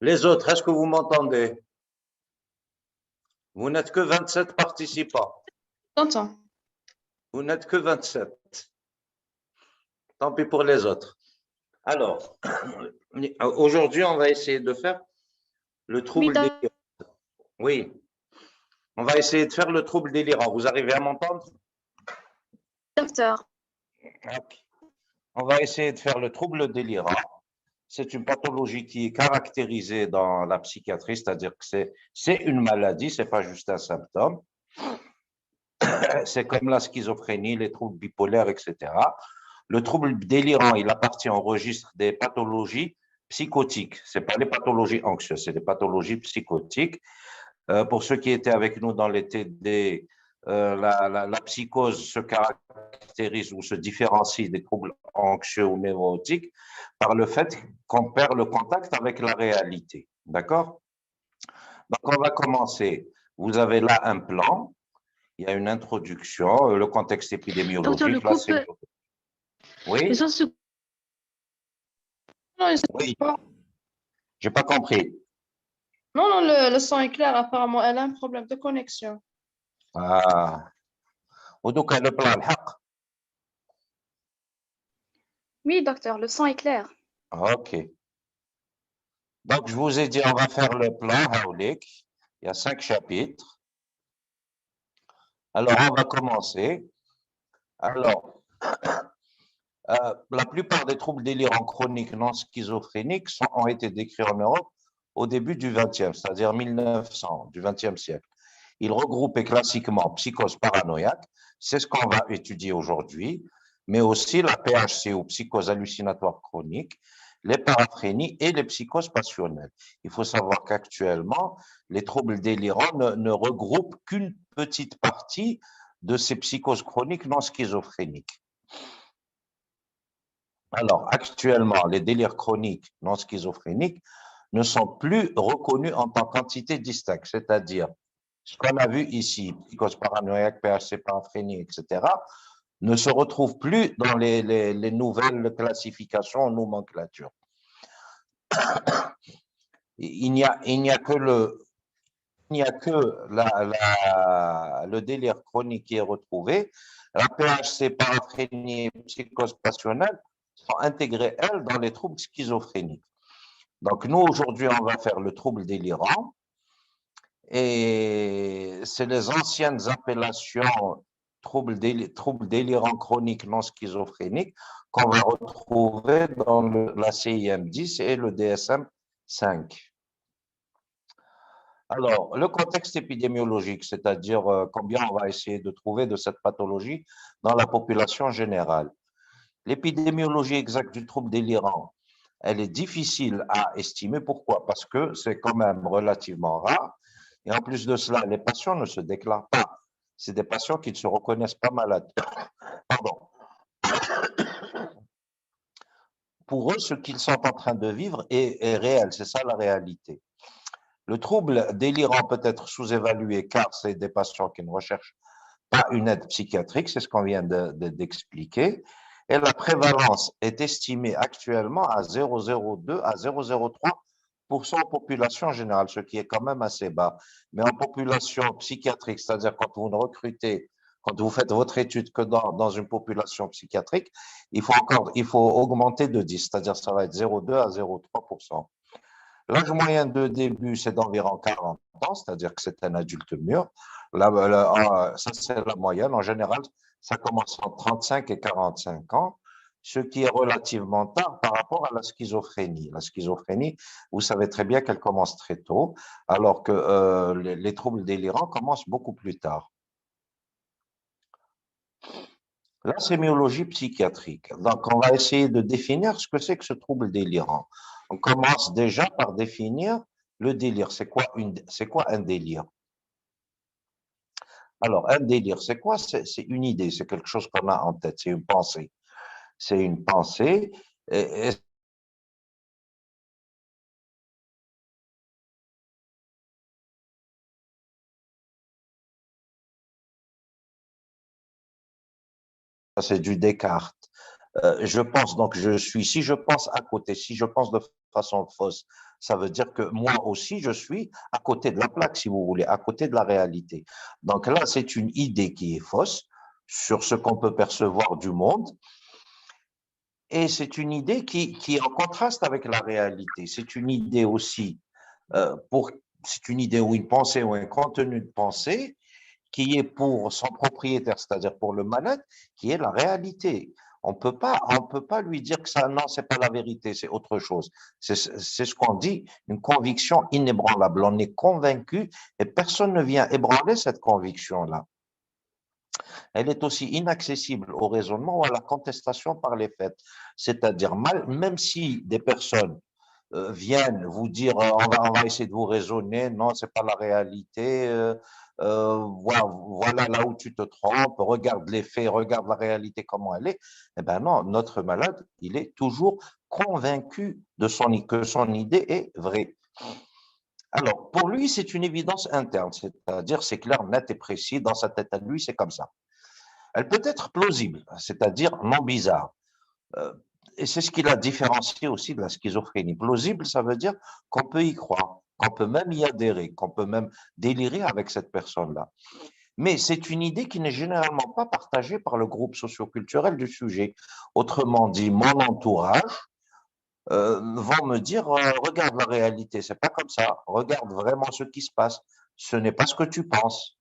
Les autres, est-ce que vous m'entendez? Vous n'êtes que 27 participants. J'entends. Vous n'êtes que 27. Tant pis pour les autres. Alors, aujourd'hui, on va essayer de faire le trouble délirant. Oui, on va essayer de faire le trouble délirant. Vous arrivez à m'entendre? Docteur. Ok. On va essayer de faire le trouble délirant. C'est une pathologie qui est caractérisée dans la psychiatrie, c'est-à-dire que c'est une maladie, c'est pas juste un symptôme. C'est comme la schizophrénie, les troubles bipolaires, etc. Le trouble délirant, il appartient au registre des pathologies psychotiques. Ce n'est pas les pathologies anxieuses, c'est des pathologies psychotiques. Pour ceux qui étaient avec nous dans les TD, la psychose se caractérise ou se différencie des troubles anxieux ou névrotiques par le fait qu'on perd le contact avec la réalité. D'accord? Donc, on va commencer. Vous avez là un plan. Il y a une introduction, le contexte Docteur, le épidémiologique. Là, couple. Oui, Les gens se. Non, ils se oui, pas. j'ai pas compris. Non, non, le son est clair. Apparemment, elle a un problème de connexion. Ah, ودوك le plan الحق. Oui, docteur, le son est clair. Ok. Donc, je vous ai dit, on va faire le plan Hawlik. Il y a 5 chapitres. Alors, on va commencer. Alors, la plupart des troubles délirants chroniques non schizophréniques ont été décrits en Europe au début du XXe, c'est-à-dire 1900, du XXe siècle. Ils regroupaient classiquement psychose paranoïaque, c'est ce qu'on va étudier aujourd'hui, mais aussi la PHC ou psychose hallucinatoire chronique, les paraphrénies et les psychoses passionnelles. Il faut savoir qu'actuellement, les troubles délirants ne regroupent qu'une petite partie de ces psychoses chroniques non schizophréniques. Alors, actuellement, les délires chroniques non schizophréniques ne sont plus reconnus en tant qu'entité distincte, c'est-à-dire ce qu'on a vu ici, psychose paranoïaque, PHC, paraphrénie, etc., ne se retrouve plus dans les nouvelles classifications en nomenclature. Il n'y a que le délire chronique qui est retrouvé. La PHC, paraphrénie et psychose passionnelle sont intégrées, elles, dans les troubles schizophréniques. Donc, nous, aujourd'hui, on va faire le trouble délirant. Et c'est les anciennes appellations troubles délirants chroniques non schizophréniques qu'on va retrouver dans la CIM-10 et le DSM-5. Alors, le contexte épidémiologique, c'est-à-dire combien on va essayer de trouver de cette pathologie dans la population générale. L'épidémiologie exacte du trouble délirant, elle est difficile à estimer. Pourquoi? Parce que c'est quand même relativement rare. Et en plus de cela, les patients ne se déclarent pas. C'est des patients qui ne se reconnaissent pas malades. Pardon. Pour eux, ce qu'ils sont en train de vivre est réel. C'est ça la réalité. Le trouble délirant peut être sous-évalué car c'est des patients qui ne recherchent pas une aide psychiatrique, c'est ce qu'on vient d'expliquer. Et la prévalence est estimée actuellement à 0,02 à 0,03% en population générale, ce qui est quand même assez bas. Mais en population psychiatrique, c'est-à-dire quand vous ne recrutez, quand vous faites votre étude que dans une population psychiatrique, il faut augmenter de 10, c'est-à-dire ça va être 0,2 à 0,3%. L'âge moyen de début, c'est d'environ 40 ans, c'est-à-dire que c'est un adulte mûr. Ça, c'est la moyenne. En général, ça commence entre 35 et 45 ans, ce qui est relativement tard par rapport à la schizophrénie. La schizophrénie, vous savez très bien qu'elle commence très tôt, alors que les troubles délirants commencent beaucoup plus tard. La sémiologie psychiatrique. Donc, on va essayer de définir ce que c'est que ce trouble délirant. On commence déjà par définir le délire. C'est quoi un délire? Alors, un délire, c'est quoi? C'est une idée, c'est quelque chose qu'on a en tête, c'est une pensée. C'est une pensée. Et c'est du Descartes. Je pense, donc je suis, si je pense à côté, si je pense de façon fausse, ça veut dire que moi aussi, je suis à côté de la plaque, si vous voulez, à côté de la réalité. Donc là, c'est une idée qui est fausse sur ce qu'on peut percevoir du monde, et c'est une idée qui est en contraste avec la réalité. C'est une idée aussi, c'est une idée ou une pensée ou un contenu de pensée qui est pour son propriétaire, c'est-à-dire pour le malade, qui est la réalité. On peut pas lui dire que ça, non, c'est pas la vérité, c'est autre chose. C'est ce qu'on dit, une conviction inébranlable. On est convaincu et personne ne vient ébranler cette conviction-là. Elle est aussi inaccessible au raisonnement ou à la contestation par les faits. C'est-à-dire, même si des personnes viennent vous dire on va essayer de vous raisonner, non, c'est pas la réalité, voilà là où tu te trompes, regarde les faits, regarde la réalité comment elle est. Eh bien non, notre malade, il est toujours convaincu de que son idée est vraie. Alors, pour lui, c'est une évidence interne, c'est-à-dire c'est clair, net et précis, dans sa tête à lui, c'est comme ça. Elle peut être plausible, c'est-à-dire non bizarre. Euh, et c'est ce qui la différencie aussi de la schizophrénie. Plausible, ça veut dire qu'on peut y croire, qu'on peut même y adhérer, qu'on peut même délirer avec cette personne-là. Mais c'est une idée qui n'est généralement pas partagée par le groupe socioculturel du sujet. Autrement dit, mon entourage vont me dire regarde la réalité, c'est pas comme ça. Regarde vraiment ce qui se passe. Ce n'est pas ce que tu penses.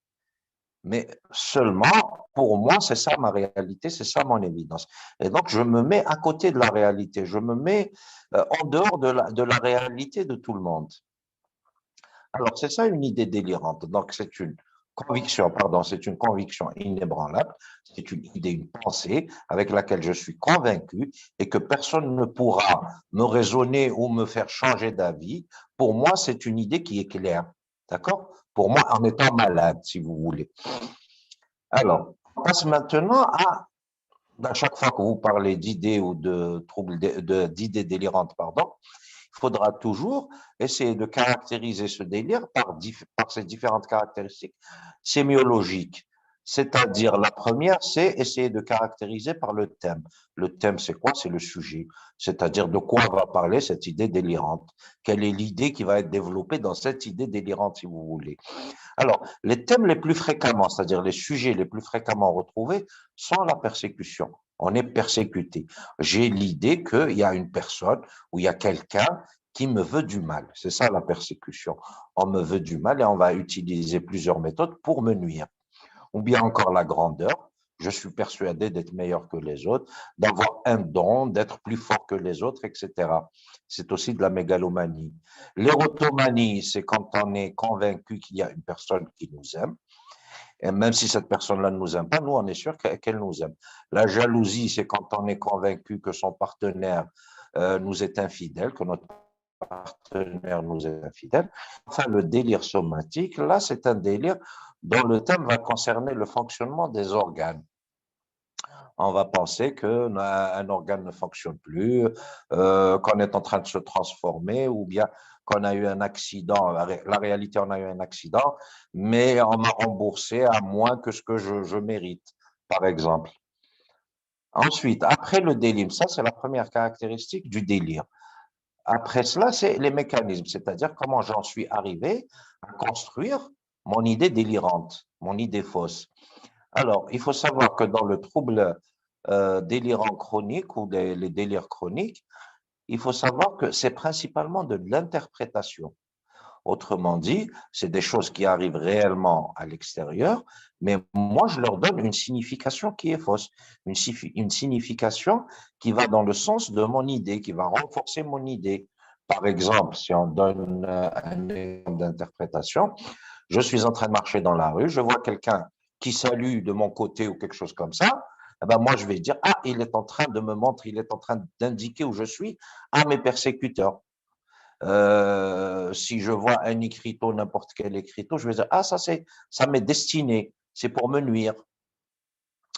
Mais seulement, pour moi, c'est ça ma réalité, c'est ça mon évidence. Et donc, je me mets à côté de la réalité, je me mets en dehors de la réalité de tout le monde. Alors, c'est ça une idée délirante. Donc, c'est une conviction, pardon, c'est une conviction inébranlable, c'est une idée, une pensée avec laquelle je suis convaincu et que personne ne pourra me raisonner ou me faire changer d'avis. Pour moi, c'est une idée qui est claire. D'accord? Pour moi, en étant malade, si vous voulez. Alors, on passe maintenant à chaque fois que vous parlez d'idées ou de troubles, d'idées délirantes, pardon, il faudra toujours essayer de caractériser ce délire par ses différentes caractéristiques sémiologiques. C'est-à-dire, la première, c'est essayer de caractériser par le thème. Le thème, c'est quoi? C'est le sujet. C'est-à-dire de quoi va parler cette idée délirante. Quelle est l'idée qui va être développée dans cette idée délirante, si vous voulez. Alors, les thèmes les plus fréquemment, c'est-à-dire les sujets les plus fréquemment retrouvés, sont la persécution. On est persécuté. J'ai l'idée qu'il y a une personne ou il y a quelqu'un qui me veut du mal. C'est ça la persécution. On me veut du mal et on va utiliser plusieurs méthodes pour me nuire. Ou bien encore la grandeur. Je suis persuadé d'être meilleur que les autres, d'avoir un don, d'être plus fort que les autres, etc. C'est aussi de la mégalomanie. L'érotomanie, c'est quand on est convaincu qu'il y a une personne qui nous aime. Et même si cette personne-là ne nous aime pas, nous, on est sûr qu'elle nous aime. La jalousie, c'est quand on est convaincu que son partenaire nous est infidèle, que notre partenaire nous est infidèle. Enfin, le délire somatique, là, c'est un délire dont le thème va concerner le fonctionnement des organes. On va penser qu'un organe ne fonctionne plus, qu'on est en train de se transformer ou bien qu'on a eu un accident. La réalité, on a eu un accident, mais on m'a remboursé à moins que ce que je mérite, par exemple. Ensuite, après le délire, ça c'est la première caractéristique du délire. Après cela, c'est les mécanismes, c'est-à-dire comment j'en suis arrivé à construire mon idée délirante, mon idée fausse. Alors, il faut savoir que dans le trouble délirant chronique ou les délires chroniques, il faut savoir que c'est principalement de l'interprétation. Autrement dit, c'est des choses qui arrivent réellement à l'extérieur, mais moi, je leur donne une signification qui est fausse, une signification qui va dans le sens de mon idée, qui va renforcer mon idée. Par exemple, si on donne un exemple d'interprétation, je suis en train de marcher dans la rue, je vois quelqu'un qui salue de mon côté ou quelque chose comme ça, eh ben moi, je vais dire, ah, il est en train de me montrer, il est en train d'indiquer où je suis à mes persécuteurs. Si je vois un écriteau, n'importe quel écriteau, je vais dire, ah, ça m'est destiné, c'est pour me nuire.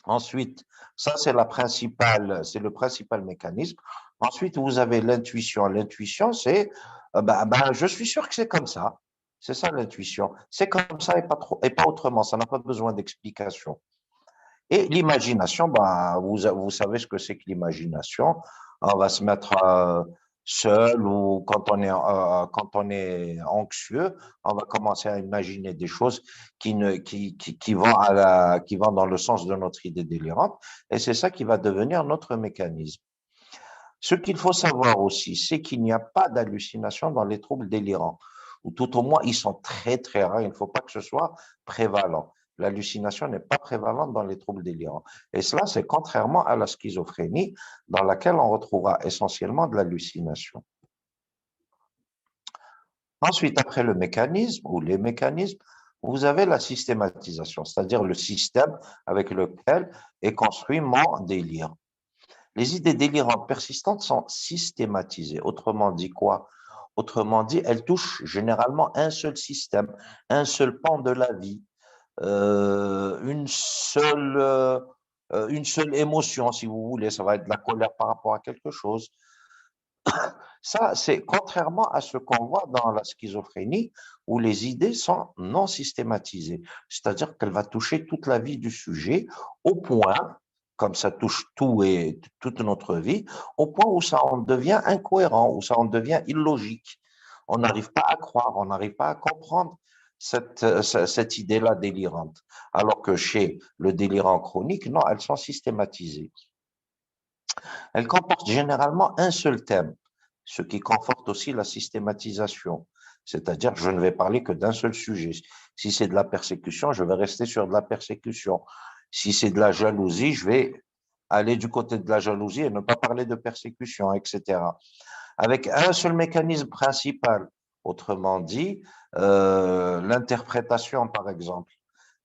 Ensuite, ça, c'est le principal mécanisme. Ensuite, vous avez l'intuition. L'intuition, c'est, je suis sûr que c'est comme ça. C'est ça l'intuition. C'est comme ça et pas autrement. Ça n'a pas besoin d'explication. Et l'imagination, ben, vous savez ce que c'est que l'imagination. On va se mettre seul ou quand on est anxieux, on va commencer à imaginer des choses qui vont qui vont dans le sens de notre idée délirante. Et c'est ça qui va devenir notre mécanisme. Ce qu'il faut savoir aussi, c'est qu'il n'y a pas d'hallucination dans les troubles délirants, ou tout au moins, ils sont très, très rares. Il ne faut pas que ce soit prévalent. L'hallucination n'est pas prévalente dans les troubles délirants. Et cela, c'est contrairement à la schizophrénie, dans laquelle on retrouvera essentiellement de l'hallucination. Ensuite, après le mécanisme ou les mécanismes, vous avez la systématisation, c'est-à-dire le système avec lequel est construit mon délire. Les idées délirantes persistantes sont systématisées. Autrement dit quoi? Autrement dit, elles touchent généralement un seul système, un seul pan de la vie, euh, une seule, euh, une seule émotion, si vous voulez. Ça va être de la colère par rapport à quelque chose. Ça, c'est contrairement à ce qu'on voit dans la schizophrénie, où les idées sont non systématisées. C'est-à-dire qu'elle va toucher toute la vie du sujet au point, comme ça touche tout et toute notre vie, au point où ça en devient incohérent, où ça en devient illogique. On n'arrive pas à croire, on n'arrive pas à comprendre cette idée-là délirante. Alors que chez le délirant chronique, non, elles sont systématisées. Elles comportent généralement un seul thème, ce qui conforte aussi la systématisation. C'est-à-dire, je ne vais parler que d'un seul sujet. Si c'est de la persécution, je vais rester sur de la persécution. Si c'est de la jalousie, je vais aller du côté de la jalousie et ne pas parler de persécution, etc. Avec un seul mécanisme principal, autrement dit, l'interprétation, par exemple.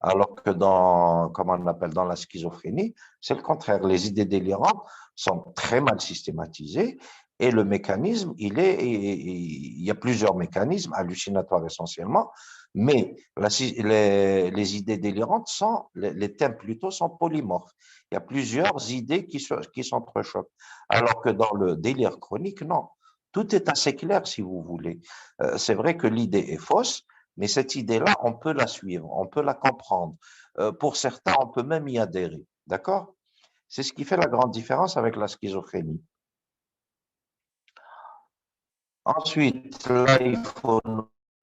Alors que comment on appelle, dans la schizophrénie, c'est le contraire. Les idées délirantes sont très mal systématisées et le mécanisme, il y a plusieurs mécanismes, hallucinatoires essentiellement, mais les idées délirantes les thèmes plutôt sont polymorphes. Il y a plusieurs idées qui s'entrechoquent. Alors que dans le délire chronique, non. Tout est assez clair, si vous voulez. C'est vrai que l'idée est fausse, mais cette idée-là, on peut la suivre, on peut la comprendre. Pour certains, on peut même y adhérer. D'accord? C'est ce qui fait la grande différence avec la schizophrénie. Ensuite, là, il faut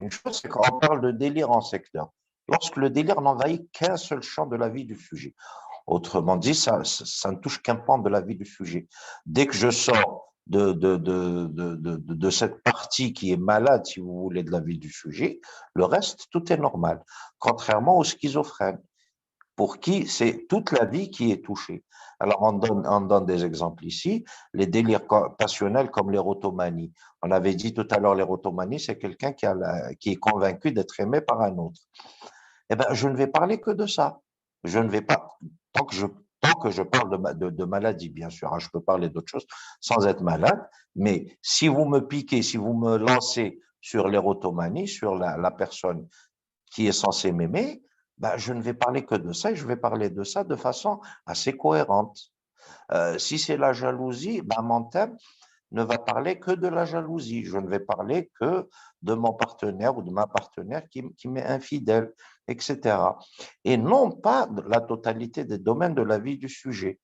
une chose, c'est qu'on parle de délire en secteur. Lorsque le délire n'envahit qu'un seul champ de la vie du sujet. Autrement dit, ça ne touche qu'un pan de la vie du sujet. Dès que je sors de cette partie qui est malade, si vous voulez, de la vie du sujet, le reste, tout est normal. Contrairement aux schizophrènes, pour qui c'est toute la vie qui est touchée. Alors, on donne des exemples ici. Les délires passionnels comme l'érotomanie. On avait dit tout à l'heure, l'érotomanie, c'est quelqu'un qui est convaincu d'être aimé par un autre. Eh bien, je ne vais parler que de ça. Je ne vais pas, tant que je parle de maladie, bien sûr, hein, je peux parler d'autre chose sans être malade, mais si vous me piquez, si vous me lancez sur l'érotomanie, sur la personne qui est censée m'aimer, ben, je ne vais parler que de ça et je vais parler de ça de façon assez cohérente. Si c'est la jalousie, ben, mon thème ne va parler que de la jalousie. Je ne vais parler que de mon partenaire ou de ma partenaire qui m'est infidèle, etc. Et non pas la totalité des domaines de la vie du sujet.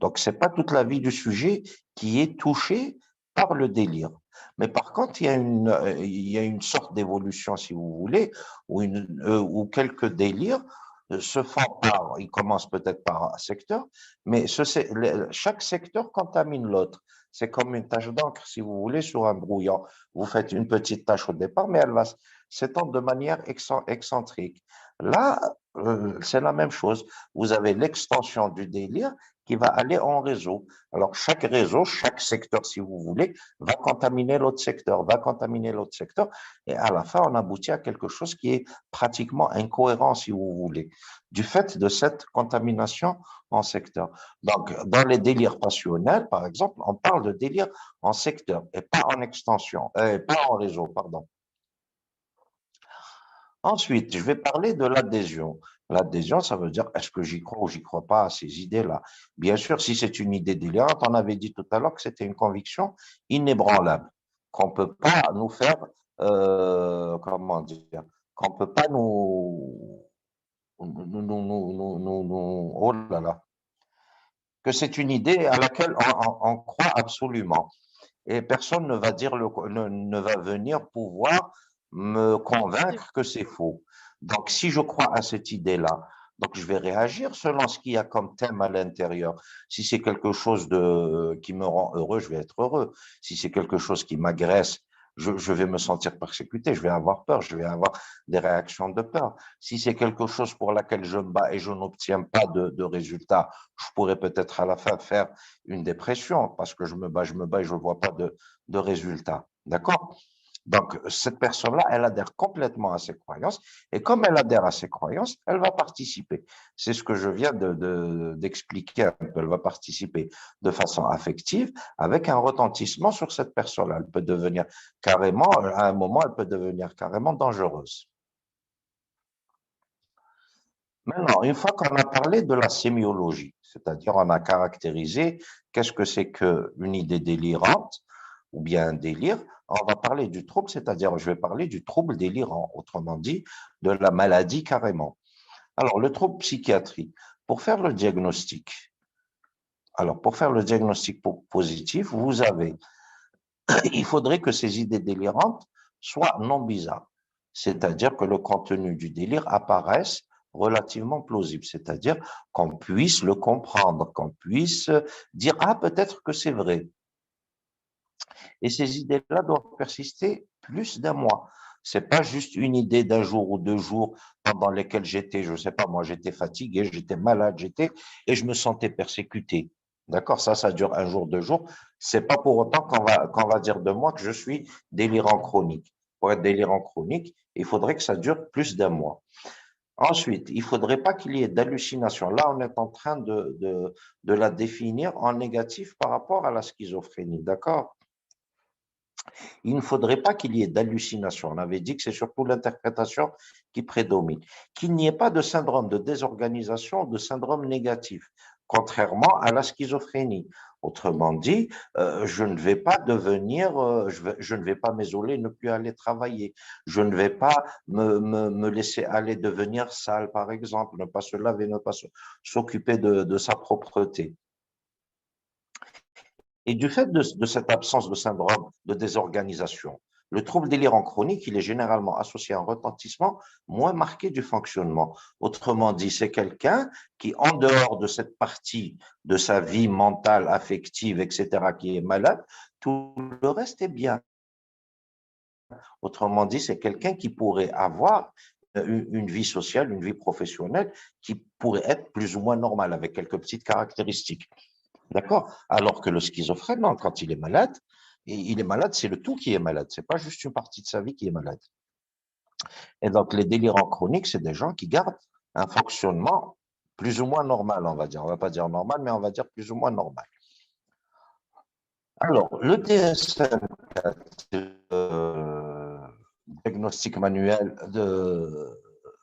Donc, ce n'est pas toute la vie du sujet qui est touchée par le délire. Mais par contre, il y a une sorte d'évolution, si vous voulez, où quelques délires se font par, ils commencent peut-être par un secteur, mais chaque secteur contamine l'autre. C'est comme une tache d'encre, si vous voulez, sur un brouillon. Vous faites une petite tache au départ, mais elle va s'étendre de manière excentrique. Là, c'est la même chose. Vous avez l'extension du délire qui va aller en réseau. Alors, chaque réseau, chaque secteur, si vous voulez, va contaminer l'autre secteur, va contaminer l'autre secteur, et à la fin, on aboutit à quelque chose qui est pratiquement incohérent, si vous voulez, du fait de cette contamination en secteur. Donc, dans les délires passionnels, par exemple, on parle de délire en secteur et pas en extension, pas en réseau, pardon. Ensuite, je vais parler de l'adhésion. L'adhésion, ça veut dire est-ce que j'y crois ou j'y crois pas à ces idées-là. Bien sûr, si c'est une idée délirante, on avait dit tout à l'heure que c'était une conviction inébranlable, qu'on peut pas nous faire, comment dire, qu'on peut pas oh là là, que c'est une idée à laquelle on croit absolument. Et personne ne va dire ne va venir pouvoir me convaincre que c'est faux. Donc, si je crois à cette idée-là, donc je vais réagir selon ce qu'il y a comme thème à l'intérieur. Si c'est quelque chose qui me rend heureux, je vais être heureux. Si c'est quelque chose qui m'agresse, je vais me sentir persécuté, je vais avoir peur, je vais avoir des réactions de peur. Si c'est quelque chose pour laquelle je me bats et je n'obtiens pas de résultat, je pourrais peut-être à la fin faire une dépression parce que je me bats et je ne vois pas de résultat. D'accord? Donc, cette personne-là, elle adhère complètement à ses croyances et comme elle adhère à ses croyances, elle va participer. C'est ce que je viens d'expliquer un peu. Elle va participer de façon affective avec un retentissement sur cette personne-là. Elle peut devenir carrément, à un moment, elle peut devenir carrément dangereuse. Maintenant, une fois qu'on a parlé de la sémiologie, c'est-à-dire on a caractérisé qu'est-ce que c'est qu'une idée délirante ou bien un délire, on va parler du trouble, c'est-à-dire je vais parler du trouble délirant, autrement dit, de la maladie carrément. Alors, le trouble psychiatrique, pour faire le diagnostic, alors pour faire le diagnostic positif, il faudrait que ces idées délirantes soient non bizarres, c'est-à-dire que le contenu du délire apparaisse relativement plausible, c'est-à-dire qu'on puisse le comprendre, qu'on puisse dire ah peut-être que c'est vrai. Et ces idées-là doivent persister plus d'un mois. C'est pas juste une idée d'un jour ou 2 jours pendant lesquels j'étais, je sais pas, moi j'étais fatigué, j'étais malade, et je me sentais persécuté. D'accord? Ça dure un jour, 2 jours. C'est pas pour autant qu'on va dire de moi que je suis délirant chronique. Pour être délirant chronique, il faudrait que ça dure plus d'un mois. Ensuite, il faudrait pas qu'il y ait d'hallucination. Là, on est en train de la définir en négatif par rapport à la schizophrénie. D'accord? Il ne faudrait pas qu'il y ait d'hallucination. On avait dit que c'est surtout l'interprétation qui prédomine. Qu'il n'y ait pas de syndrome de désorganisation, de syndrome négatif, contrairement à la schizophrénie. Autrement dit, je ne vais pas devenir, je ne vais pas m'isoler, ne plus aller travailler. Je ne vais pas me laisser aller devenir sale, par exemple, ne pas se laver, ne pas s'occuper de sa propreté. Et du fait de cette absence de syndrome de désorganisation, le trouble délirant chronique, il est généralement associé à un retentissement moins marqué du fonctionnement. Autrement dit, c'est quelqu'un qui, en dehors de cette partie de sa vie mentale, affective, etc., qui est malade, tout le reste est bien. Autrement dit, c'est quelqu'un qui pourrait avoir une vie sociale, une vie professionnelle qui pourrait être plus ou moins normale avec quelques petites caractéristiques. D'accord? Alors que le schizophrène, non, quand il est malade, c'est le tout qui est malade. C'est pas juste une partie de sa vie qui est malade. Et donc, les délirants chroniques, c'est des gens qui gardent un fonctionnement plus ou moins normal, on va dire. On va pas dire normal, mais on va dire plus ou moins normal. Alors, le DSM-4, diagnostic manuel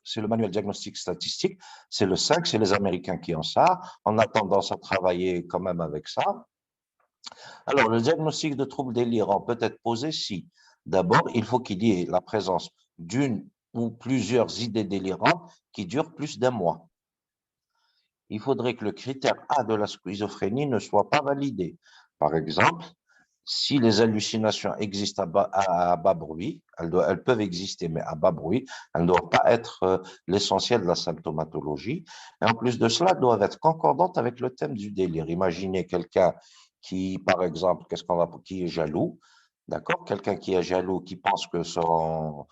c'est le manuel diagnostic statistique, c'est le 5, c'est les Américains qui ont ça. On a tendance à travailler quand même avec ça. Alors, le diagnostic de trouble délirant peut être posé si, d'abord, il faut qu'il y ait la présence d'une ou plusieurs idées délirantes qui durent plus d'un mois. Il faudrait que le critère A de la schizophrénie ne soit pas validé. Par exemple, si les hallucinations existent à bas bruit, elles peuvent exister, mais à bas bruit, elles ne doivent pas être l'essentiel de la symptomatologie. Et en plus de cela, elles doivent être concordantes avec le thème du délire. Imaginez quelqu'un qui, par exemple, qui est jaloux, d'accord? Quelqu'un qui est jaloux, qui pense que son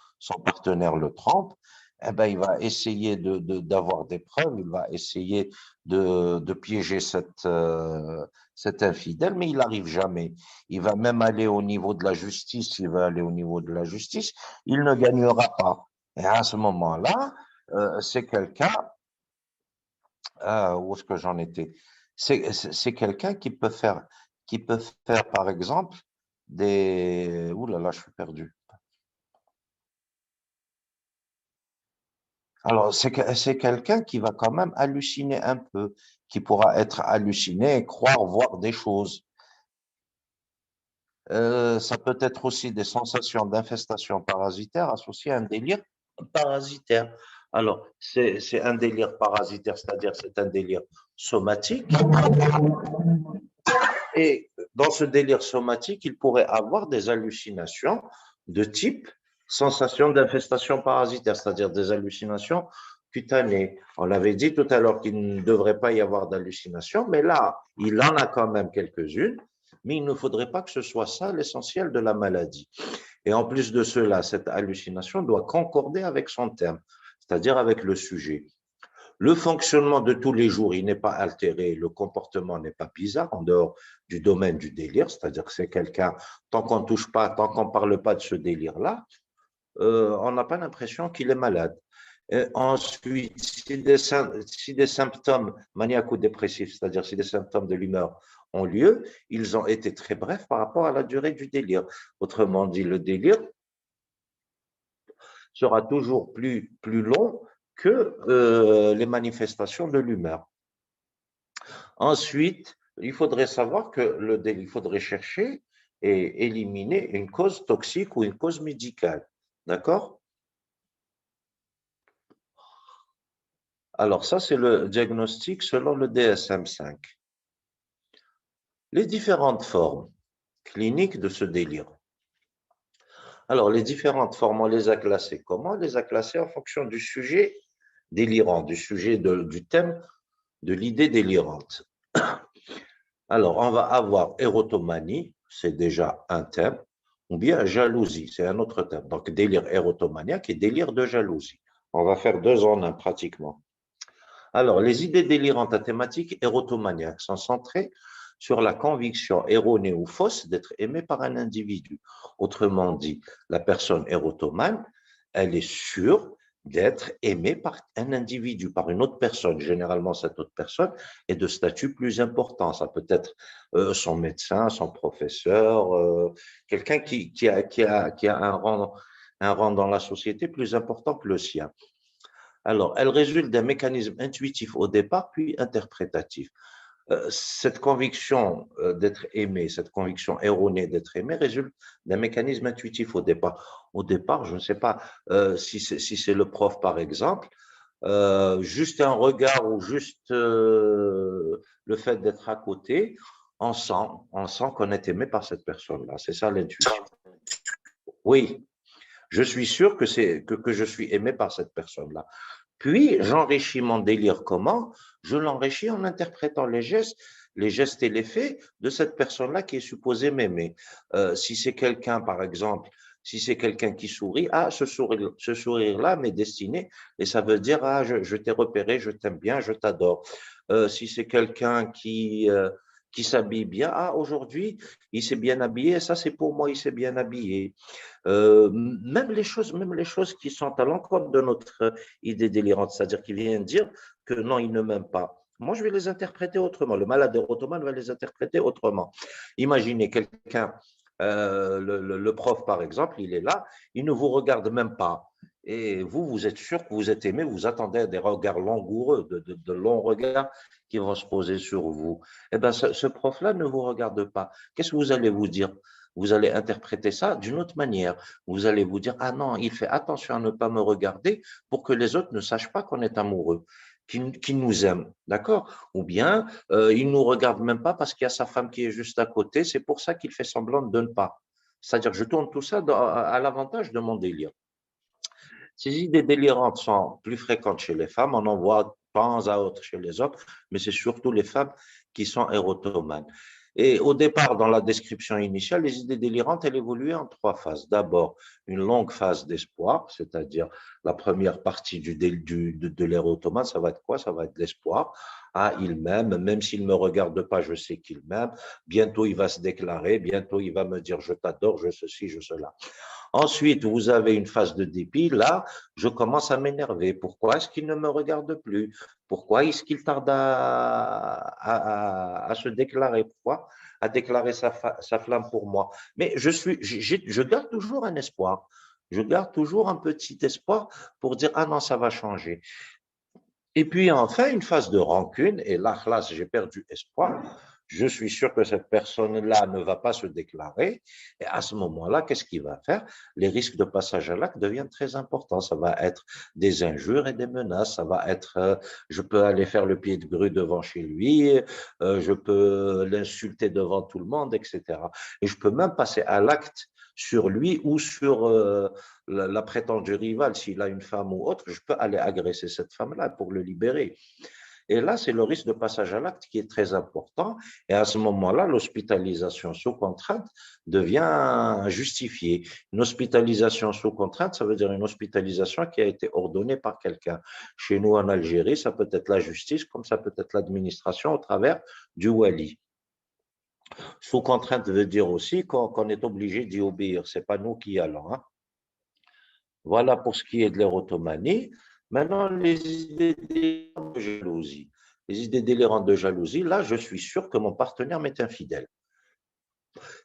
partenaire le trompe, eh ben, il va essayer d'avoir des preuves, il va essayer de piéger cet infidèle, mais il n'arrive jamais. Il va même aller au niveau de la justice, il va aller au niveau de la justice, il ne gagnera pas. Et à ce moment-là, c'est quelqu'un, où est-ce que j'en étais? C'est quelqu'un qui peut faire, par exemple, ouh là là, je suis perdu. Alors, c'est quelqu'un qui va quand même halluciner un peu, qui pourra être halluciné et croire voir des choses. Ça peut être aussi des sensations d'infestation parasitaire associées à un délire parasitaire. Alors, c'est un délire parasitaire, c'est-à-dire c'est un délire somatique. Et dans ce délire somatique, il pourrait avoir des hallucinations de type sensation d'infestation parasitaire, c'est-à-dire des hallucinations cutanées. On avait dit tout à l'heure qu'il ne devrait pas y avoir d'hallucinations, mais là, il en a quand même quelques-unes, mais il ne faudrait pas que ce soit ça l'essentiel de la maladie. Et en plus de cela, cette hallucination doit concorder avec son terme, c'est-à-dire avec le sujet. Le fonctionnement de tous les jours, il n'est pas altéré, le comportement n'est pas bizarre en dehors du domaine du délire, c'est-à-dire que c'est quelqu'un, tant qu'on ne touche pas, tant qu'on ne parle pas de ce délire-là, on n'a pas l'impression qu'il est malade. Et ensuite, si des symptômes maniaco-dépressifs, c'est-à-dire si des symptômes de l'humeur ont lieu, ils ont été très brefs par rapport à la durée du délire. Autrement dit, le délire sera toujours plus long que les manifestations de l'humeur. Ensuite, il faudrait savoir que il faudrait chercher et éliminer une cause toxique ou une cause médicale. D'accord? Alors, ça, c'est le diagnostic selon le DSM-5. Les différentes formes cliniques de ce délire. Alors, les différentes formes, on les a classées. Comment? On les a classées en fonction du sujet délirant, du sujet du thème de l'idée délirante. Alors, on va avoir érotomanie, c'est déjà un thème, ou bien jalousie, c'est un autre thème. Donc, délire érotomaniaque et délire de jalousie. On va faire deux en un pratiquement. Alors, les idées délirantes à thématique érotomaniaque sont centrées sur la conviction erronée ou fausse d'être aimé par un individu. Autrement dit, la personne érotomane, elle est sûre d'être aimée par un individu, par une autre personne. Généralement, cette autre personne est de statut plus important. Ça peut être son médecin, son professeur, quelqu'un qui a un rang dans la société plus important que le sien. Alors, elle résulte d'un mécanisme intuitif au départ, puis interprétatif. Cette conviction d'être aimé, cette conviction erronée d'être aimé résulte d'un mécanisme intuitif au départ. Au départ, je ne sais pas si c'est le prof, par exemple, juste un regard ou juste le fait d'être à côté, on sent qu'on est aimé par cette personne-là. C'est ça l'intuition. Oui, je suis sûr que je suis aimé par cette personne-là. Puis, j'enrichis mon délire comment? Je l'enrichis en interprétant les gestes et les faits de cette personne-là qui est supposée m'aimer. Si c'est quelqu'un, par exemple, si c'est quelqu'un qui sourit, ah, ce sourire-là m'est destiné et ça veut dire, ah, je t'ai repéré, je t'aime bien, je t'adore. Si c'est quelqu'un qui s'habille bien, ah, aujourd'hui, il s'est bien habillé, ça c'est pour moi, il s'est bien habillé. Même les choses qui sont à l'encontre de notre idée délirante, c'est-à-dire qui vient dire que non, il ne m'aime pas. Moi, je vais les interpréter autrement. Le malade érotomane va les interpréter autrement. Imaginez quelqu'un, le prof par exemple, il est là, il ne vous regarde même pas. Et vous êtes sûr que vous êtes aimé, vous attendez des regards langoureux, de longs regards qui vont se poser sur vous. Eh bien, ce prof-là ne vous regarde pas. Qu'est-ce que vous allez vous dire? Vous allez interpréter ça d'une autre manière. Vous allez vous dire, ah non, il fait attention à ne pas me regarder pour que les autres ne sachent pas qu'on est amoureux, qu'il nous aime, d'accord? Ou bien, il ne nous regarde même pas parce qu'il y a sa femme qui est juste à côté, c'est pour ça qu'il fait semblant de ne pas. C'est-à-dire, je tourne tout ça à l'avantage de mon délire. Ces idées délirantes sont plus fréquentes chez les femmes, on en voit de temps à autre chez les hommes, mais c'est surtout les femmes qui sont érotomanes. Et au départ, dans la description initiale, les idées délirantes, elles évoluaient en trois phases. D'abord, une longue phase d'espoir, c'est-à-dire la première partie de l'érotomane, ça va être quoi? Ça va être l'espoir. Ah, il m'aime, même s'il ne me regarde pas, je sais qu'il m'aime. Bientôt, il va se déclarer, bientôt, il va me dire je t'adore, je ceci, je cela. Ensuite, vous avez une phase de dépit. Là, je commence à m'énerver. Pourquoi est-ce qu'il ne me regarde plus? Pourquoi est-ce qu'il tarde à se déclarer? Pourquoi? À déclarer sa flamme pour moi. Mais je garde toujours un espoir. Je garde toujours un petit espoir pour dire, ah non, ça va changer. Et puis enfin, une phase de rancune. Et là, j'ai perdu espoir. je suis sûr que cette personne-là ne va pas se déclarer. Et à ce moment-là, qu'est-ce qu'il va faire? Les risques de passage à l'acte deviennent très importants. Ça va être des injures et des menaces. Ça va être, je peux aller faire le pied de grue devant chez lui, je peux l'insulter devant tout le monde, etc. Et je peux même passer à l'acte sur lui ou sur la prétendue rivale. S'il a une femme ou autre, je peux aller agresser cette femme-là pour le libérer. Et là, c'est le risque de passage à l'acte qui est très important. Et à ce moment-là, l'hospitalisation sous contrainte devient justifiée. Une hospitalisation sous contrainte, ça veut dire une hospitalisation qui a été ordonnée par quelqu'un. Chez nous, en Algérie, ça peut être la justice, comme ça peut être l'administration au travers du wali. Sous contrainte veut dire aussi qu'on est obligé d'y obéir. Ce n'est pas nous qui y allons. Hein. Voilà pour ce qui est de l'érotomanie. Maintenant, les idées délirantes de jalousie. Les idées délirantes de jalousie, là, je suis sûr que mon partenaire m'est infidèle.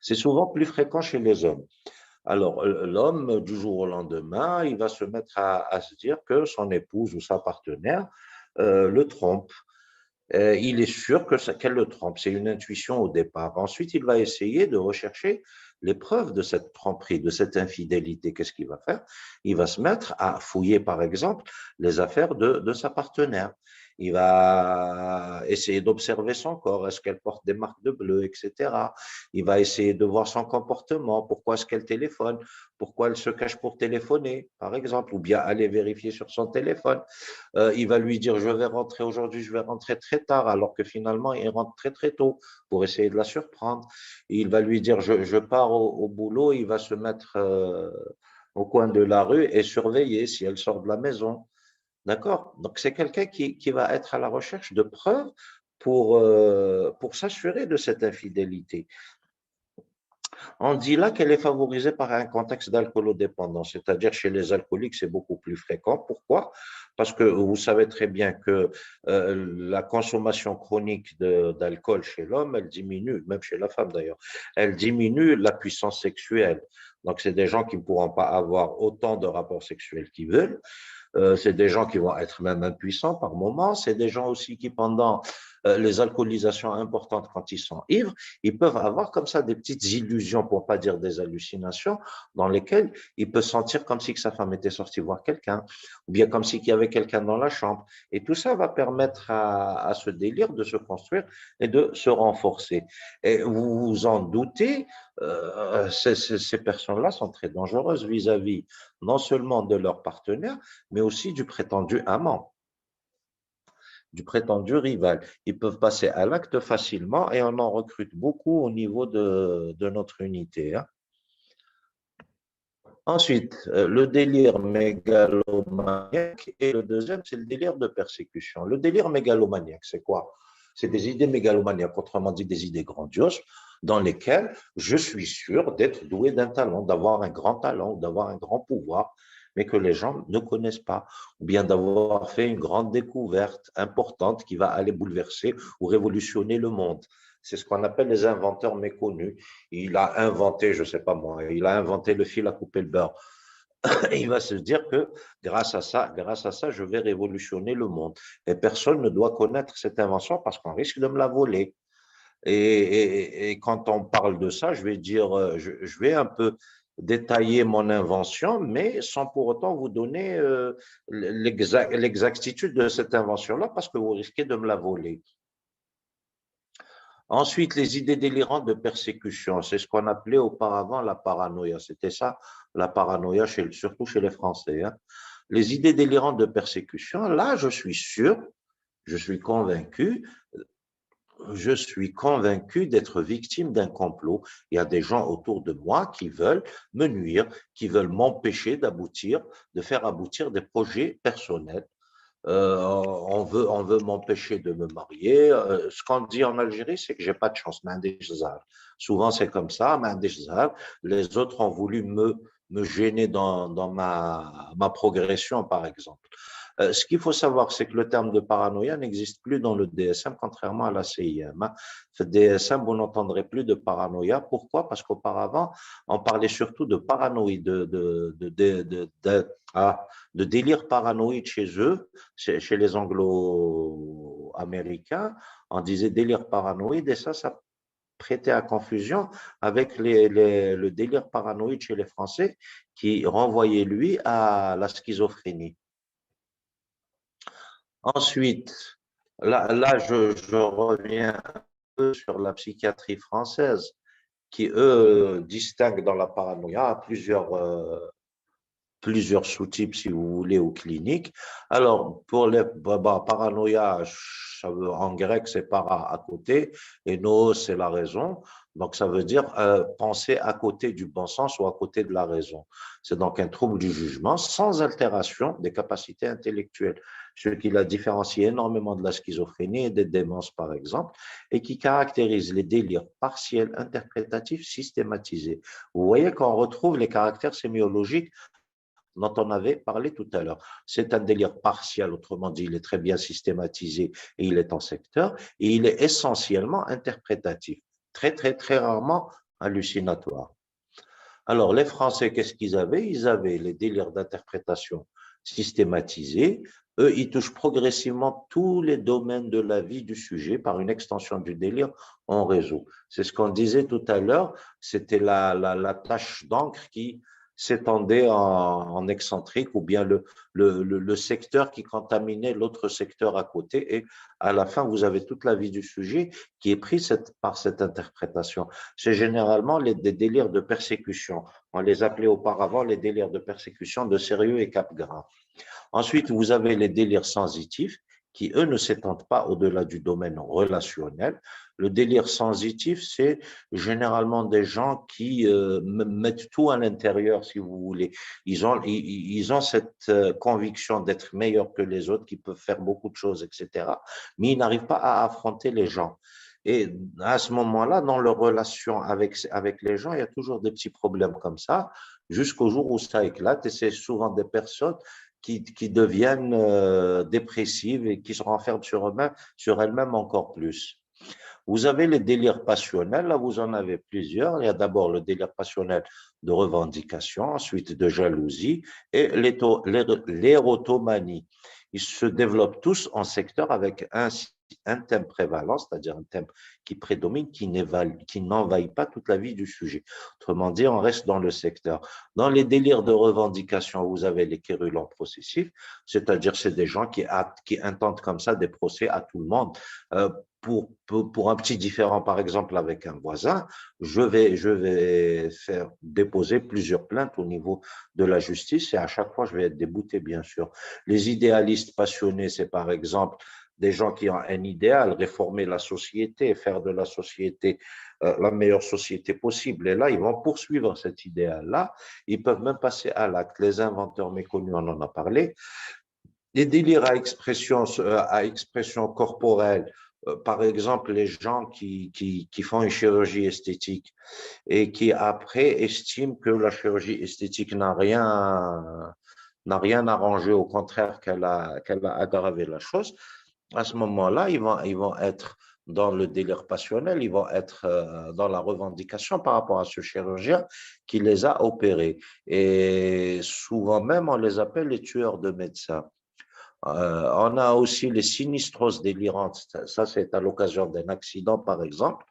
C'est souvent plus fréquent chez les hommes. Alors, l'homme, du jour au lendemain, il va se mettre à se dire que son épouse ou sa partenaire le trompe. Il est sûr qu'elle le trompe. C'est une intuition au départ. Ensuite, il va essayer de rechercher les preuves de cette tromperie, de cette infidélité. Qu'est-ce qu'il va faire? Il va se mettre à fouiller, par exemple, les affaires de sa partenaire. Il va essayer d'observer son corps. Est-ce qu'elle porte des marques de bleu, etc. Il va essayer de voir son comportement. Pourquoi est-ce qu'elle téléphone? Pourquoi elle se cache pour téléphoner, par exemple? Ou bien aller vérifier sur son téléphone. Il va lui dire, je vais rentrer aujourd'hui, je vais rentrer très tard, alors que finalement, il rentre très, très tôt pour essayer de la surprendre. Il va lui dire, je pars au boulot, il va se mettre au coin de la rue et surveiller si elle sort de la maison. D'accord? Donc, c'est quelqu'un qui va être à la recherche de preuves pour s'assurer de cette infidélité. On dit là qu'elle est favorisée par un contexte d'alcoolodépendance, c'est-à-dire chez les alcooliques, c'est beaucoup plus fréquent. Pourquoi? Parce que vous savez très bien que la consommation chronique d'alcool chez l'homme, elle diminue, même chez la femme d'ailleurs, elle diminue la puissance sexuelle. Donc, c'est des gens qui ne pourront pas avoir autant de rapports sexuels qu'ils veulent. C'est des gens qui vont être même impuissants par moments. C'est des gens aussi qui, pendant les alcoolisations importantes, quand ils sont ivres, ils peuvent avoir comme ça des petites illusions, pour ne pas dire des hallucinations, dans lesquelles il peut sentir comme si que sa femme était sortie voir quelqu'un, ou bien comme si qu'il y avait quelqu'un dans la chambre. Et tout ça va permettre à ce délire de se construire et de se renforcer. Et vous vous en doutez, ces personnes-là sont très dangereuses vis-à-vis non seulement de leur partenaire, mais aussi du prétendu amant, du prétendu rival. Ils peuvent passer à l'acte facilement et on en recrute beaucoup au niveau de notre unité. Hein. Ensuite, le délire mégalomaniaque et le deuxième, c'est le délire de persécution. Le délire mégalomaniaque, c'est quoi? C'est des idées mégalomaniaques, autrement dit des idées grandioses, dans lesquelles je suis sûr d'être doué d'un talent, d'avoir un grand talent, d'avoir un grand pouvoir, mais que les gens ne connaissent pas, ou bien d'avoir fait une grande découverte importante qui va aller bouleverser ou révolutionner le monde. C'est ce qu'on appelle les inventeurs méconnus. Il a inventé, je ne sais pas moi, il a inventé le fil à couper le beurre. Et il va se dire que grâce à ça, je vais révolutionner le monde. Et personne ne doit connaître cette invention parce qu'on risque de me la voler. Et quand on parle de ça, je vais dire, je vais un peu détailler mon invention, mais sans pour autant vous donner l'exactitude de cette invention-là parce que vous risquez de me la voler. Ensuite, les idées délirantes de persécution, c'est ce qu'on appelait auparavant la paranoïa. C'était ça, la paranoïa, surtout chez les Français. Hein. Les idées délirantes de persécution, là, je suis sûr, je suis convaincu d'être victime d'un complot. Il y a des gens autour de moi qui veulent me nuire, qui veulent m'empêcher d'aboutir, de faire aboutir des projets personnels. On veut m'empêcher de me marier. Ce qu'on dit en Algérie, c'est que j'ai pas de chance. Souvent, c'est comme ça. Les autres ont voulu me gêner dans ma progression, par exemple. Ce qu'il faut savoir, c'est que le terme de paranoïa n'existe plus dans le DSM, contrairement à la CIM. Hein. Le DSM, vous n'entendrez plus de paranoïa. Pourquoi? Parce qu'auparavant, on parlait surtout de paranoïa, de délire paranoïde chez eux, chez les anglo américain, on disait délire paranoïde, et ça prêtait à confusion avec le délire paranoïde chez les Français qui renvoyait, lui, à la schizophrénie. Ensuite, là je reviens un peu sur la psychiatrie française qui, eux, distinguent dans la paranoïa plusieurs sous-types, si vous voulez, ou cliniques. Alors, pour les paranoïa, en grec, c'est para à côté, et noos, c'est la raison. Donc, ça veut dire penser à côté du bon sens ou à côté de la raison. C'est donc un trouble du jugement sans altération des capacités intellectuelles, ce qui la différencie énormément de la schizophrénie et des démences, par exemple, et qui caractérise les délires partiels, interprétatifs, systématisés. Vous voyez qu'on retrouve les caractères sémiologiques dont on avait parlé tout à l'heure. C'est un délire partiel, autrement dit, il est très bien systématisé et il est en secteur, et il est essentiellement interprétatif, très rarement hallucinatoire. Alors, les Français, qu'est-ce qu'ils avaient? Ils avaient les délires d'interprétation systématisés. Eux, ils touchent progressivement tous les domaines de la vie du sujet par une extension du délire en réseau. C'est ce qu'on disait tout à l'heure, c'était la tache d'encre qui s'étendait en excentrique ou bien le secteur qui contaminait l'autre secteur à côté. Et à la fin, vous avez toute la vie du sujet qui est prise par cette interprétation. C'est généralement des délires de persécution. On les appelait auparavant les délires de persécution de Sérieux et Capgras. Ensuite, vous avez les délires sensitifs qui, eux, ne s'étendent pas au-delà du domaine relationnel. Le délire sensitif, c'est généralement des gens qui mettent tout à l'intérieur, si vous voulez. Ils ont cette conviction d'être meilleurs que les autres, qui peuvent faire beaucoup de choses, etc. Mais ils n'arrivent pas à affronter les gens. Et à ce moment-là, dans leur relation avec les gens, il y a toujours des petits problèmes comme ça, jusqu'au jour où ça éclate. Et c'est souvent des personnes qui deviennent dépressives et qui se renferment sur elles-mêmes encore plus. Vous avez les délires passionnels, là vous en avez plusieurs. Il y a d'abord le délire passionnel de revendication, ensuite de jalousie et l'érotomanie. Ils se développent tous en secteur avec un thème prévalent, c'est-à-dire un thème qui prédomine, qui n'envahit pas toute la vie du sujet. Autrement dit, on reste dans le secteur. Dans les délires de revendication, vous avez les quérulents processifs, c'est-à-dire c'est des gens qui intentent comme ça des procès à tout le monde. Pour un petit différend, par exemple, avec un voisin, je vais faire déposer plusieurs plaintes au niveau de la justice et à chaque fois, je vais être débouté, bien sûr. Les idéalistes passionnés, c'est par exemple des gens qui ont un idéal, réformer la société, faire de la société la meilleure société possible. Et là, ils vont poursuivre cet idéal-là. Ils peuvent même passer à l'acte. Les inventeurs méconnus, on en a parlé. Les délires à expression corporelle, par exemple, les gens qui font une chirurgie esthétique et qui après estiment que la chirurgie esthétique n'a rien arrangé, au contraire qu'elle a aggravé la chose. À ce moment-là, ils vont être dans le délire passionnel, ils vont être dans la revendication par rapport à ce chirurgien qui les a opérés. Et souvent même, on les appelle les tueurs de médecins. On a aussi les sinistroses délirantes. Ça, c'est à l'occasion d'un accident, par exemple.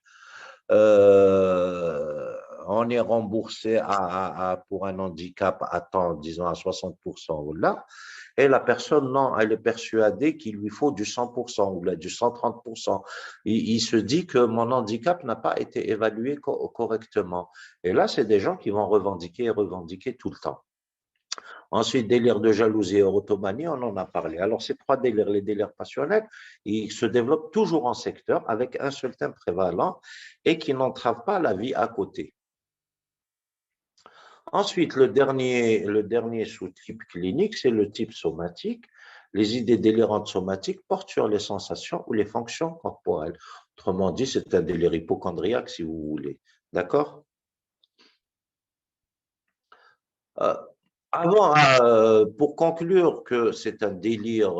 On est remboursé pour un handicap à temps, disons à 60% ou là, et la personne, non, elle est persuadée qu'il lui faut du 100% ou là, du 130%. Il se dit que mon handicap n'a pas été évalué correctement. Et là, c'est des gens qui vont revendiquer et revendiquer tout le temps. Ensuite, délire de jalousie et erotomanie, on en a parlé. Alors, ces trois délires, les délires passionnels, ils se développent toujours en secteur avec un seul thème prévalent et qui n'entrave pas la vie à côté. Ensuite, le dernier sous-type clinique, c'est le type somatique. Les idées délirantes somatiques portent sur les sensations ou les fonctions corporelles. Autrement dit, c'est un délire hypochondriaque, si vous voulez. D'accord? Pour conclure que c'est un délire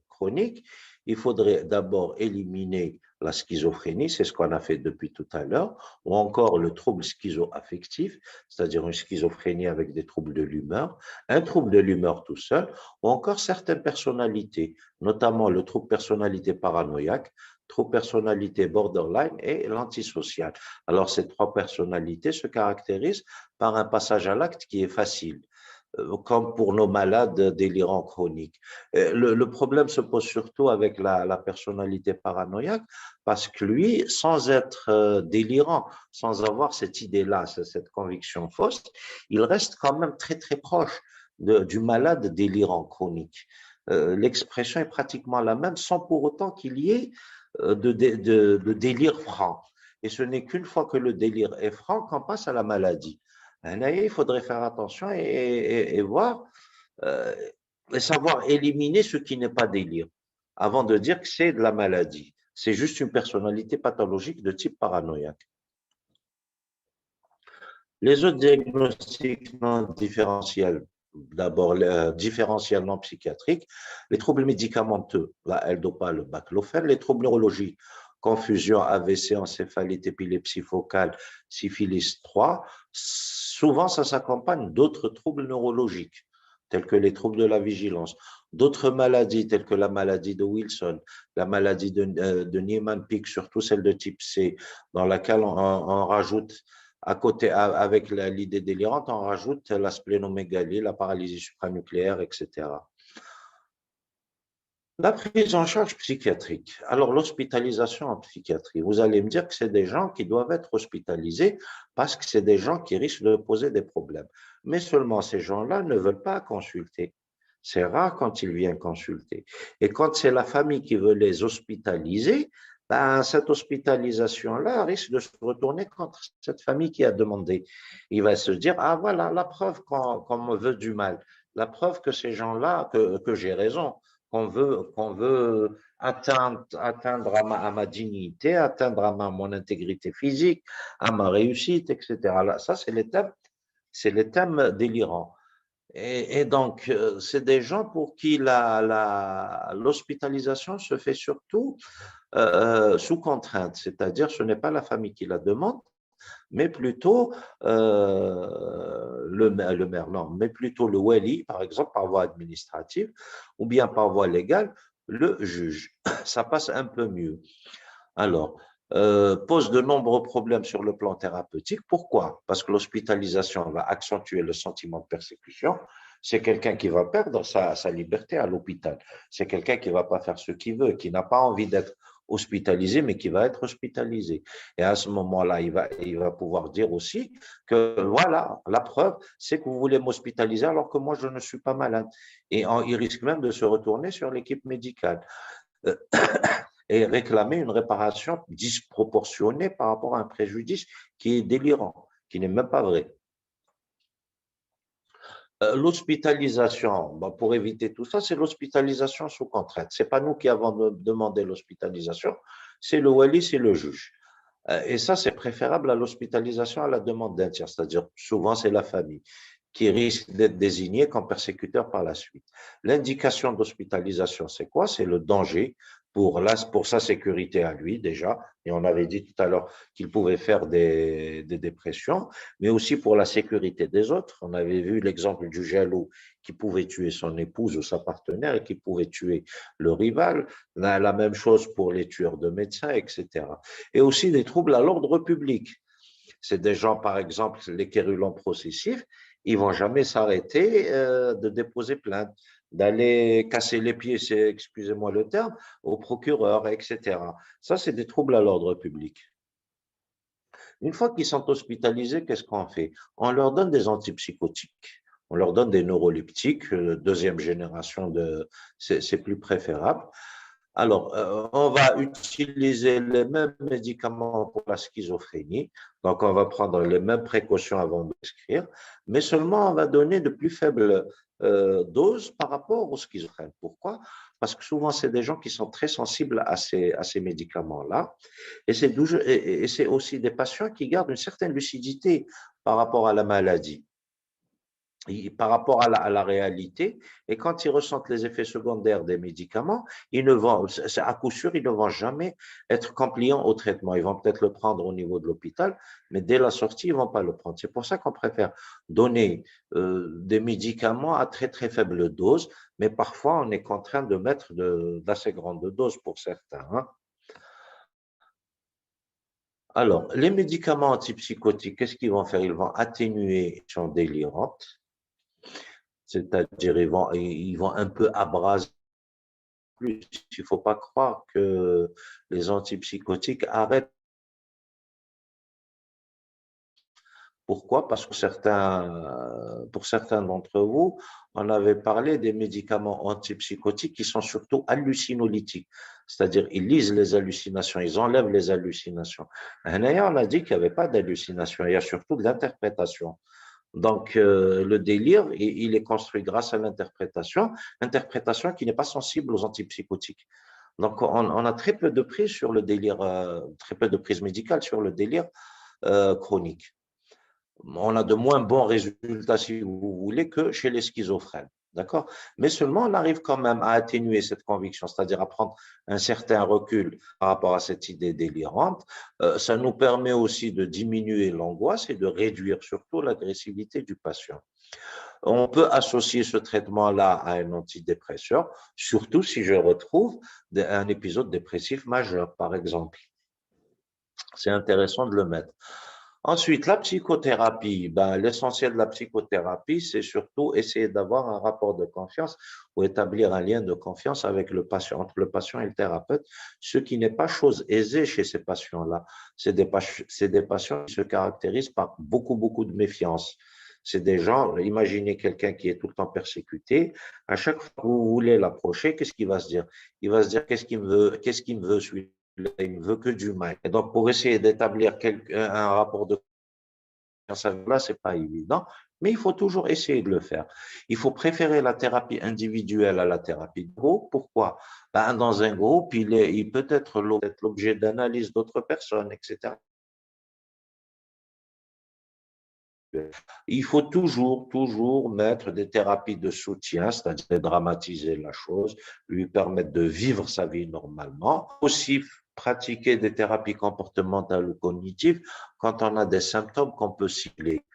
chronique, il faudrait d'abord éliminer la schizophrénie, c'est ce qu'on a fait depuis tout à l'heure, ou encore le trouble schizoaffectif, c'est-à-dire une schizophrénie avec des troubles de l'humeur, un trouble de l'humeur tout seul, ou encore certaines personnalités, notamment le trouble personnalité paranoïaque, trouble personnalité borderline et l'antisocial. Alors, ces trois personnalités se caractérisent par un passage à l'acte qui est facile, comme pour nos malades délirants chroniques. Le problème se pose surtout avec la personnalité paranoïaque, parce que lui, sans être délirant, sans avoir cette idée-là, cette conviction fausse, il reste quand même très, très proche du malade délirant chronique. L'expression est pratiquement la même, sans pour autant qu'il y ait de délire franc. Et ce n'est qu'une fois que le délire est franc qu'on passe à la maladie. Là, il faudrait faire attention et voir euh, et savoir éliminer ce qui n'est pas délire avant de dire que c'est de la maladie. C'est juste une personnalité pathologique de type paranoïaque. Les autres diagnostics non différentiels, d'abord différentiels non psychiatriques, les troubles médicamenteux, la L-Dopa, le baclofène, les troubles neurologiques, confusion, AVC, encéphalite, épilepsie focale, syphilis 3, souvent ça s'accompagne d'autres troubles neurologiques, tels que les troubles de la vigilance, d'autres maladies telles que la maladie de Wilson, la maladie de Niemann-Pick, surtout celle de type C, dans laquelle on rajoute à côté, avec l'idée délirante, on rajoute la splénomégalie, la paralysie supranucléaire, etc. La prise en charge psychiatrique. Alors, l'hospitalisation en psychiatrie, vous allez me dire que c'est des gens qui doivent être hospitalisés parce que c'est des gens qui risquent de poser des problèmes. Mais seulement ces gens-là ne veulent pas consulter. C'est rare quand ils viennent consulter. Et quand c'est la famille qui veut les hospitaliser, ben, cette hospitalisation-là risque de se retourner contre cette famille qui a demandé. Il va se dire, ah voilà, la preuve qu'on me veut du mal, la preuve que ces gens-là, que j'ai raison, qu'on veut atteindre à ma dignité, atteindre à mon intégrité physique, à ma réussite, etc. Là, ça, c'est les thèmes délirants. Et donc, c'est des gens pour qui l'hospitalisation se fait surtout sous contrainte, c'est-à-dire ce n'est pas la famille qui la demande, mais plutôt le maire, non, mais plutôt le wali, par exemple, par voie administrative, ou bien par voie légale, le juge. Ça passe un peu mieux. Alors, pose de nombreux problèmes sur le plan thérapeutique. Pourquoi? Parce que l'hospitalisation va accentuer le sentiment de persécution. C'est quelqu'un qui va perdre sa liberté à l'hôpital. C'est quelqu'un qui ne va pas faire ce qu'il veut, qui n'a pas envie d'être hospitalisé, mais qui va être hospitalisé. Et à ce moment-là, il va pouvoir dire aussi que voilà, la preuve, c'est que vous voulez m'hospitaliser alors que moi, je ne suis pas malade. Et il risque même de se retourner sur l'équipe médicale et réclamer une réparation disproportionnée par rapport à un préjudice qui est délirant, qui n'est même pas vrai. L'hospitalisation, bon, pour éviter tout ça, c'est l'hospitalisation sous contrainte. Ce n'est pas nous qui avons demandé l'hospitalisation, c'est le wali, c'est le juge. Et ça, c'est préférable à l'hospitalisation à la demande d'un tiers, c'est-à-dire souvent c'est la famille qui risque d'être désignée comme persécuteur par la suite. L'indication d'hospitalisation, c'est quoi? C'est le danger pour sa sécurité à lui déjà, et on avait dit tout à l'heure qu'il pouvait faire des dépressions, mais aussi pour la sécurité des autres. On avait vu l'exemple du jaloux qui pouvait tuer son épouse ou sa partenaire et qui pouvait tuer le rival. La même chose pour les tueurs de médecins, etc. Et aussi des troubles à l'ordre public. C'est des gens, par exemple, les quérulents processifs, ils ne vont jamais s'arrêter de déposer plainte, d'aller casser les pieds, excusez-moi le terme, au procureur, etc. Ça, c'est des troubles à l'ordre public. Une fois qu'ils sont hospitalisés, qu'est-ce qu'on fait? On leur donne des antipsychotiques. On leur donne des neuroleptiques, deuxième génération, c'est plus préférable. Alors, on va utiliser les mêmes médicaments pour la schizophrénie, donc on va prendre les mêmes précautions avant de prescrire, mais seulement on va donner de plus faibles doses par rapport aux schizophrènes. Pourquoi? Parce que souvent, c'est des gens qui sont très sensibles à ces médicaments-là, et c'est aussi des patients qui gardent une certaine lucidité par rapport à la maladie. par rapport à la réalité, et quand ils ressentent les effets secondaires des médicaments, ils ne vont, à coup sûr, ils ne vont jamais être compliants au traitement. Ils vont peut-être le prendre au niveau de l'hôpital, mais dès la sortie, ils ne vont pas le prendre. C'est pour ça qu'on préfère donner des médicaments à très très faible dose, mais parfois on est contraint de mettre d'assez grandes doses pour certains, hein. Alors, les médicaments antipsychotiques, qu'est-ce qu'ils vont faire? Ils vont atténuer les actions délirantes, c'est-à-dire ils vont un peu abraser plus. Il ne faut pas croire que les antipsychotiques arrêtent. Pourquoi? Parce que pour certains d'entre vous, on avait parlé des médicaments antipsychotiques qui sont surtout hallucinolytiques, c'est-à-dire ils lisent les hallucinations, ils enlèvent les hallucinations. On a dit qu'il n'y avait pas d'hallucination, il y a surtout de l'interprétation. Donc, le délire, il est construit grâce à l'interprétation, interprétation qui n'est pas sensible aux antipsychotiques. Donc, on a très peu de prises sur le délire, très peu de prises médicales sur le délire chronique. On a de moins bons résultats, si vous voulez, que chez les schizophrènes. D'accord? Mais seulement, on arrive quand même à atténuer cette conviction, c'est-à-dire à prendre un certain recul par rapport à cette idée délirante. Ça nous permet aussi de diminuer l'angoisse et de réduire surtout l'agressivité du patient. On peut associer ce traitement-là à un antidépresseur, surtout si je retrouve un épisode dépressif majeur, par exemple. C'est intéressant de le mettre. Ensuite, la psychothérapie, l'essentiel de la psychothérapie, c'est surtout essayer d'avoir un rapport de confiance ou établir un lien de confiance avec le patient, entre le patient et le thérapeute, ce qui n'est pas chose aisée chez ces patients-là. C'est des patients qui se caractérisent par beaucoup, beaucoup de méfiance. C'est des gens, imaginez quelqu'un qui est tout le temps persécuté, à chaque fois que vous voulez l'approcher, qu'est-ce qu'il va se dire? Il va se dire, qu'est-ce qu'il me veut celui-là? Il ne veut que du mal. Et donc, pour essayer d'établir un rapport de confiance là, ce n'est pas évident, mais il faut toujours essayer de le faire. Il faut préférer la thérapie individuelle à la thérapie de groupe. Pourquoi? Dans un groupe, il peut être l'objet d'analyse d'autres personnes, etc. Il faut toujours mettre des thérapies de soutien, c'est-à-dire dramatiser la chose, lui permettre de vivre sa vie normalement. Aussi, pratiquer des thérapies comportementales ou cognitives quand on a des symptômes qu'on peut cibler.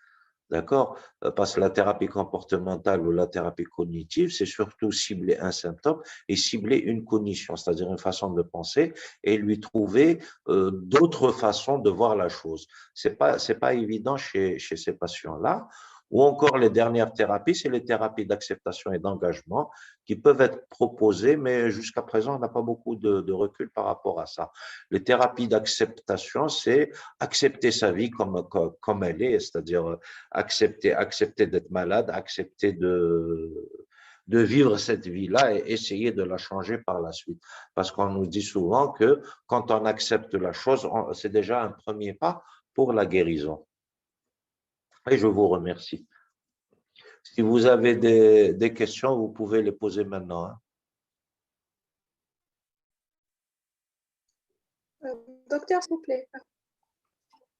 D'accord? Parce que la thérapie comportementale ou la thérapie cognitive, c'est surtout cibler un symptôme et cibler une cognition, c'est-à-dire une façon de penser et lui trouver d'autres façons de voir la chose. C'est pas évident chez ces patients-là. Ou encore les dernières thérapies, c'est les thérapies d'acceptation et d'engagement qui peuvent être proposées, mais jusqu'à présent, on n'a pas beaucoup de recul par rapport à ça. Les thérapies d'acceptation, c'est accepter sa vie comme elle est, c'est-à-dire accepter d'être malade, accepter de vivre cette vie-là et essayer de la changer par la suite. Parce qu'on nous dit souvent que quand on accepte la chose, c'est déjà un premier pas pour la guérison. Et je vous remercie. Si vous avez des questions, vous pouvez les poser maintenant, hein. Docteur, s'il vous plaît.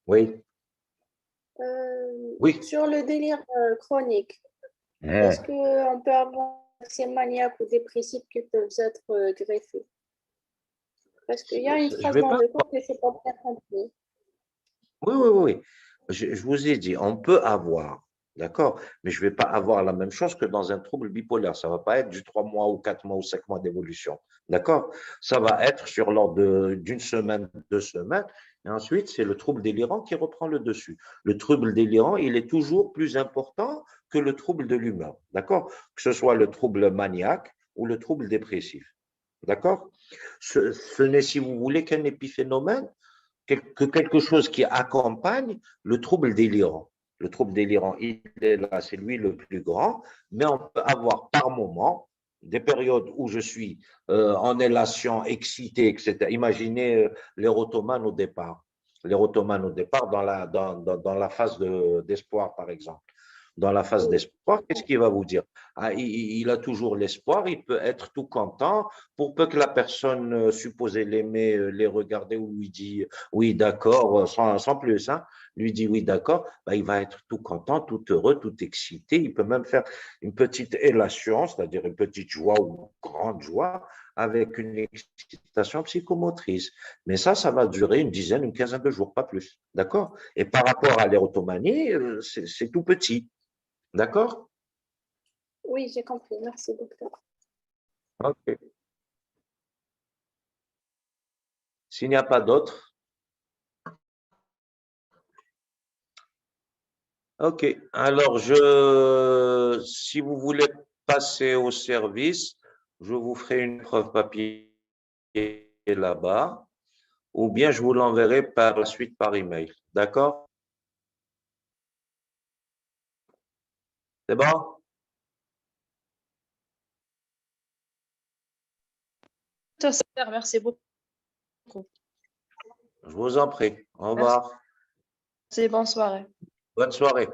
Oui, oui. Sur le délire chronique, est-ce Hein. qu'on peut avoir ces maniaques ou dépressifs qui peuvent être greffés? Parce qu'il y a une Je phrase vais dans pas. le cours que c'est pas bien compris. Oui. Je vous ai dit, on peut avoir, d'accord, mais je ne vais pas avoir la même chose que dans un trouble bipolaire. Ça ne va pas être du 3 mois ou 4 mois ou 5 mois d'évolution, d'accord? Ça va être sur l'ordre d'une semaine, 2 semaines, et ensuite, c'est le trouble délirant qui reprend le dessus. Le trouble délirant, il est toujours plus important que le trouble de l'humeur, d'accord? Que ce soit le trouble maniaque ou le trouble dépressif, d'accord? Ce n'est, si vous voulez, qu'un épiphénomène que quelque chose qui accompagne le trouble délirant. Le trouble délirant, il est là, c'est lui le plus grand, mais on peut avoir par moment des périodes où je suis en élation, excité, etc. Imaginez l'érotomane au départ. L'érotomane au départ dans la phase d'espoir, par exemple. dans la phase Oui. d'espoir, qu'est-ce qu'il va vous dire? Ah, il a toujours l'espoir, il peut être tout content, pour peu que la personne supposée l'aimer, les regarder ou lui dit oui, d'accord, sans plus, hein, lui dit oui, d'accord, bah, il va être tout content, tout heureux, tout excité. Il peut même faire une petite élation, c'est-à-dire une petite joie ou une grande joie, avec une excitation psychomotrice. Mais ça va durer une dizaine, une quinzaine de jours, pas plus. D'accord? Et par rapport à l'érotomanie, c'est tout petit. D'accord? Oui, j'ai compris. Merci, docteur. OK. S'il n'y a pas d'autres, OK. Alors, si vous voulez passer au service, je vous ferai une preuve papier là-bas, ou bien je vous l'enverrai par la suite par email. D'accord? C'est bon? Super, merci beaucoup. Je vous en prie. Au Merci. revoir. Bonne soirée. Bonne soirée.